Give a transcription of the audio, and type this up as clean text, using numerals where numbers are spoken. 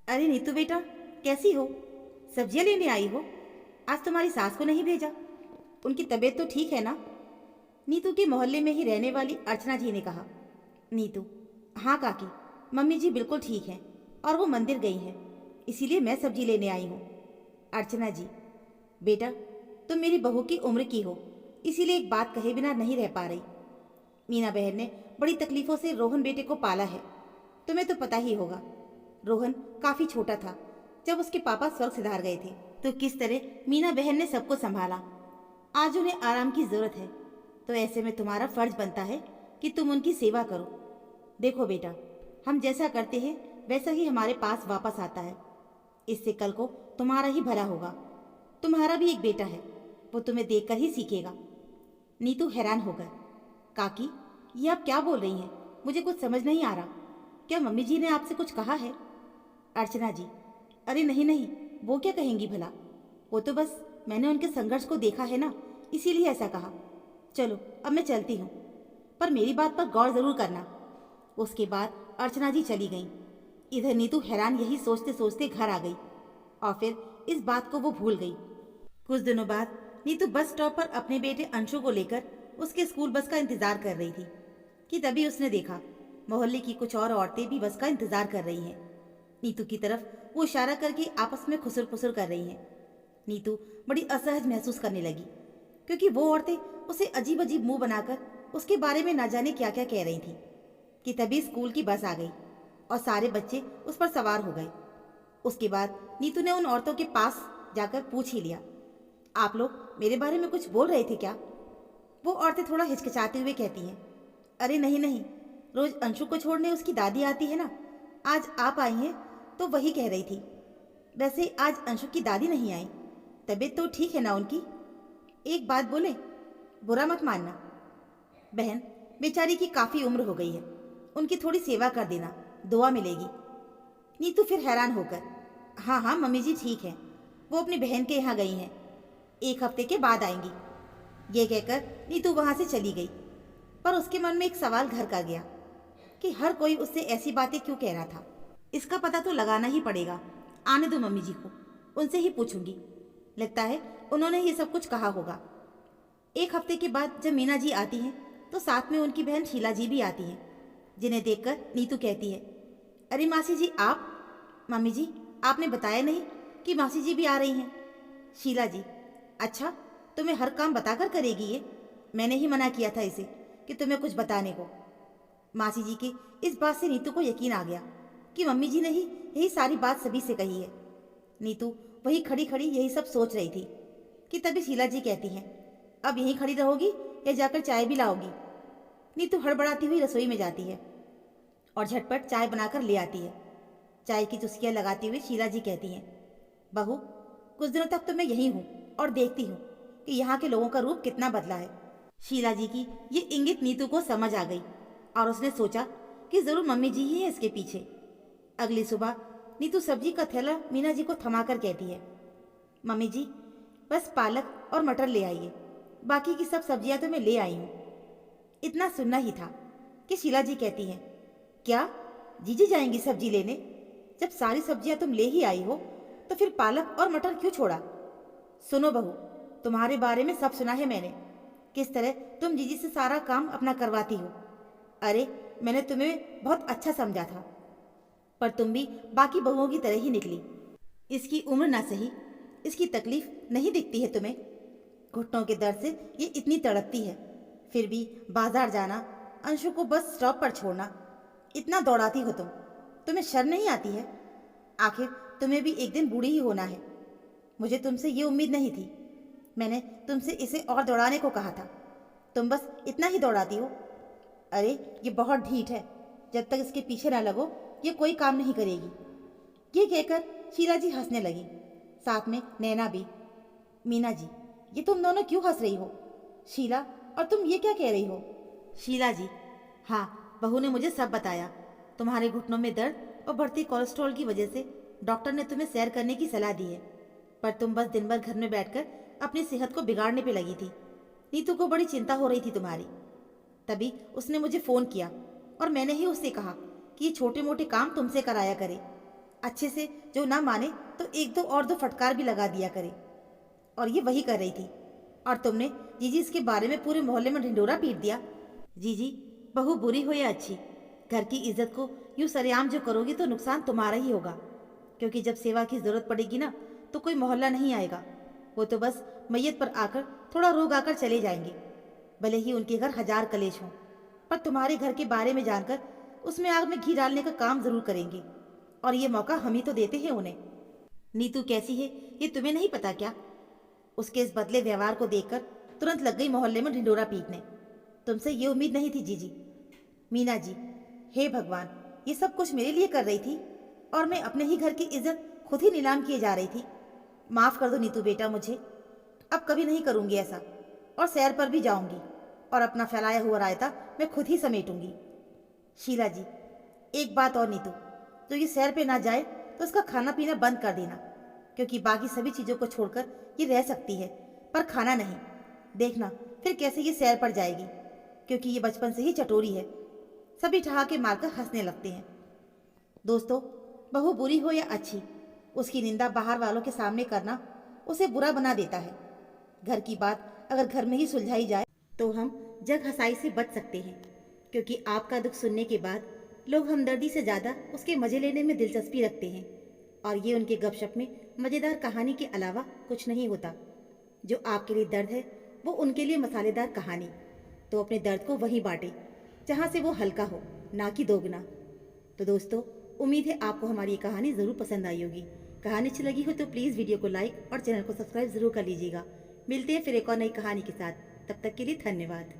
अरे नीतू बेटा, कैसी हो? सब्जियां लेने आई हो? आज तुम्हारी सास को नहीं भेजा? उनकी तबीयत तो ठीक है ना? नीतू के मोहल्ले में ही रहने वाली अर्चना जी ने कहा। नीतू: हाँ काकी, मम्मी जी बिल्कुल ठीक हैं और वो मंदिर गई हैं, इसीलिए मैं सब्जी लेने आई हूँ। अर्चना जी: बेटा, तुम मेरी बहू की उम्र की हो, इसीलिए एक बात कहे बिना नहीं रह पा रही। मीना बहन ने बड़ी तकलीफों से रोहन बेटे को पाला है, तुम्हें तो पता ही होगा। रोहन काफ़ी छोटा था जब उसके पापा स्वर्ग सिधार गए थे, तो किस तरह मीना बहन ने सबको संभाला। आज उन्हें आराम की ज़रूरत है, तो ऐसे में तुम्हारा फर्ज बनता है कि तुम उनकी सेवा करो। देखो बेटा, हम जैसा करते हैं वैसा ही हमारे पास वापस आता है। इससे कल को तुम्हारा ही भला होगा। तुम्हारा भी एक बेटा है, वो तुम्हें देखकर ही सीखेगा। नीतू हैरान हो गए। काकी, ये आप क्या बोल रही हैं? मुझे कुछ समझ नहीं आ रहा। क्या मम्मी जी ने आपसे कुछ कहा है? अर्चना जी: अरे नहीं नहीं, वो क्या कहेंगी भला। वो तो बस मैंने उनके संघर्ष को देखा है ना, इसीलिए ऐसा कहा। चलो अब मैं चलती हूँ, पर मेरी बात पर गौर ज़रूर करना। उसके बाद अर्चना जी चली गईं। इधर नीतू हैरान यही सोचते सोचते घर आ गई और फिर इस बात को वो भूल गई। कुछ दिनों बाद नीतू बस स्टॉप पर अपने बेटे अंशु को लेकर उसके स्कूल बस का इंतजार कर रही थी कि तभी उसने देखा मोहल्ले की कुछ और औरतें भी बस का इंतजार कर रही हैं। नीतू की तरफ वो इशारा करके आपस में खुसर पुसर कर रही हैं। नीतू बड़ी असहज महसूस करने लगी, क्योंकि वो औरतें उसे अजीब अजीब मुंह बनाकर उसके बारे में ना जाने क्या क्या कह रही थी। कि तभी स्कूल की बस आ गई और सारे बच्चे उस पर सवार हो गए। उसके बाद नीतू ने उन औरतों के पास जाकर पूछ ही लिया, आप लोग मेरे बारे में कुछ बोल रहे थे क्या? वो औरतें थोड़ा हिचकिचाते हुए कहती हैं, अरे नहीं नहीं, रोज अंशु को छोड़ने उसकी दादी आती है ना, आज आप आई हैं तो वही कह रही थी। वैसे आज अंशु की दादी नहीं आई, तबीयत तो ठीक है ना उनकी? एक बात बोले, बुरा मत मानना बहन, बेचारी की काफ़ी उम्र हो गई है, उनकी थोड़ी सेवा कर देना, दुआ मिलेगी। नीतू फिर हैरान होकर, हाँ हाँ मम्मी जी ठीक हैं, वो अपनी बहन के यहाँ गई हैं, 1 हफ्ते के बाद आएंगी। ये कहकर नीतू वहाँ से चली गई। पर उसके मन में एक सवाल घर कर गया कि हर कोई उससे ऐसी बातें क्यों कह रहा था। इसका पता तो लगाना ही पड़ेगा। आने दो मम्मी जी को, उनसे ही पूछूंगी। लगता है उन्होंने ये सब कुछ कहा होगा। 1 हफ्ते के बाद जब मीना जी आती हैं तो साथ में उनकी बहन शीला जी भी आती हैं, जिन्हें देखकर नीतू कहती है, अरे मासी जी आप? मम्मी जी, आपने बताया नहीं कि मासी जी भी आ रही हैं। शीला जी: अच्छा, तुम्हें हर काम बताकर करेगी ये? मैंने ही मना किया था इसे कि तुम्हें कुछ बताने को। मासी जी की इस बात से नीतू को यकीन आ गया कि मम्मी जी ने ही यही सारी बात सभी से कही है। नीतू वही खड़ी खड़ी यही सब सोच रही थी कि तभी शीला जी कहती हैं, अब यहीं खड़ी रहोगी या जाकर चाय भी लाओगी? नीतू हड़बड़ाती हुई रसोई में जाती है और झटपट चाय बनाकर ले आती है। चाय की चुस्कियाँ लगाती हुई शीला जी कहती हैं, बहू, कुछ दिनों तक तो मैं यहीं हूँ और देखती हूँ कि यहाँ के लोगों का रूप कितना बदला है। शीला जी की ये इंगित नीतू को समझ आ गई और उसने सोचा कि जरूर मम्मी जी ही है इसके पीछे। अगली सुबह नीतू सब्जी का थैला मीना जी को थमाकर कहती है, मम्मी जी, बस पालक और मटर ले आइए, बाकी की सब सब्जियां तो मैं ले आई हूँ। इतना सुनना ही था कि शीला जी कहती हैं, क्या जीजी जाएंगी सब्जी लेने? जब सारी सब्जियां तुम ले ही आई हो तो फिर पालक और मटर क्यों छोड़ा? सुनो बहू, तुम्हारे बारे में सब सुना है मैंने, किस तरह तुम जीजी से सारा काम अपना करवाती हो। अरे मैंने तुम्हें बहुत अच्छा समझा था, पर तुम भी बाकी बहुओं की तरह ही निकली। इसकी उम्र ना सही, इसकी तकलीफ नहीं दिखती है तुम्हें? घुटनों के दर्द से ये इतनी तड़पती है, फिर भी बाजार जाना, अंशु को बस स्टॉप पर छोड़ना, इतना दौड़ाती हो तुम। तुम्हें शर्म नहीं आती है? आखिर तुम्हें भी एक दिन बूढ़ी ही होना है। मुझे तुमसे ये उम्मीद नहीं थी। मैंने तुमसे इसे और दौड़ाने को कहा था, तुम बस इतना ही दौड़ाती हो। अरे ये बहुत ढीठ है, जब तक इसके पीछे ना लगो ये कोई काम नहीं करेगी। ये कहकर शीला जी हंसने लगी, साथ में नैना भी। मीना जी, ये तुम दोनों क्यों हंस रही हो? शीला, और तुम ये क्या कह रही हो? शीला जी: हाँ, बहू ने मुझे सब बताया। तुम्हारे घुटनों में दर्द और बढ़ती कोलेस्ट्रॉल की वजह से डॉक्टर ने तुम्हें सैर करने की सलाह दी है, पर तुम बस दिन भर घर में बैठकर अपनी सेहत को बिगाड़ने पे लगी थी। नीतू को बड़ी चिंता हो रही थी तुम्हारी, तभी उसने मुझे फ़ोन किया और मैंने ही उससे कहा कि ये छोटे मोटे काम तुमसे कराया करे। अच्छे से जो ना माने तो एक दो और दो फटकार भी लगा दिया करे। और ये वही कर रही थी। और तुमने जीजी इसके बारे में पूरे मोहल्ले में ढिंढोरा पीट दिया। जीजी, बहू बुरी हो या अच्छी, घर की इज्जत को यूं सरेआम जो करोगी तो नुकसान तुम्हारा ही होगा। क्योंकि जब सेवा की जरूरत पड़ेगी ना तो कोई मोहल्ला नहीं आएगा। वो तो बस मैयत पर आकर थोड़ा रोग आकर चले जाएंगे, भले ही उनके घर हजार कलेश हों। पर तुम्हारे घर के बारे में जानकर उसमें आग में घी डालने का काम जरूर करेंगे। और ये मौका हम ही तो देते हैं उन्हें। नीतू कैसी है ये तुम्हें नहीं पता क्या? उसके इस बदले व्यवहार को देखकर तुरंत लग गई मोहल्ले में ढिंडोरा पीटने। तुमसे ये उम्मीद नहीं थी जीजी। मीना जी, हे भगवान, ये सब कुछ मेरे लिए कर रही थी और मैं अपने ही घर की इज्जत खुद ही नीलाम किए जा रही थी। माफ कर दो नीतू बेटा मुझे, अब कभी नहीं करूंगी ऐसा। और सैर पर भी जाऊंगी और अपना फैलाया हुआ रायता मैं खुद ही समेटूंगी। शीला जी, एक बात और नीतू, तो ये सैर पे ना जाए तो उसका खाना पीना बंद कर देना, क्योंकि बाकी सभी चीज़ों को छोड़कर ये रह सकती है पर खाना नहीं। देखना फिर कैसे ये सैर पर जाएगी, क्योंकि ये बचपन से ही चटोरी है। सभी ठहाके मारकर हंसने लगते हैं। दोस्तों, बहू बुरी हो या अच्छी, उसकी निंदा बाहर वालों के सामने करना उसे बुरा बना देता है। घर की बात अगर घर में ही सुलझाई जाए तो हम जग हंसाई से बच सकते हैं, क्योंकि आपका दुख सुनने के बाद लोग हमदर्दी से ज़्यादा उसके मज़े लेने में दिलचस्पी रखते हैं। और ये उनके गपशप में मज़ेदार कहानी के अलावा कुछ नहीं होता। जो आपके लिए दर्द है वो उनके लिए मसालेदार कहानी। तो अपने दर्द को वहीं बांटे जहाँ से वो हल्का हो, ना कि दोगुना। तो दोस्तों, उम्मीद है आपको हमारी ये कहानी ज़रूर पसंद आई होगी। कहानी अच्छी लगी हो तो प्लीज़ वीडियो को लाइक और चैनल को सब्सक्राइब ज़रूर कर लीजिएगा। मिलते हैं फिर एक और नई कहानी के साथ। तब तक के लिए धन्यवाद।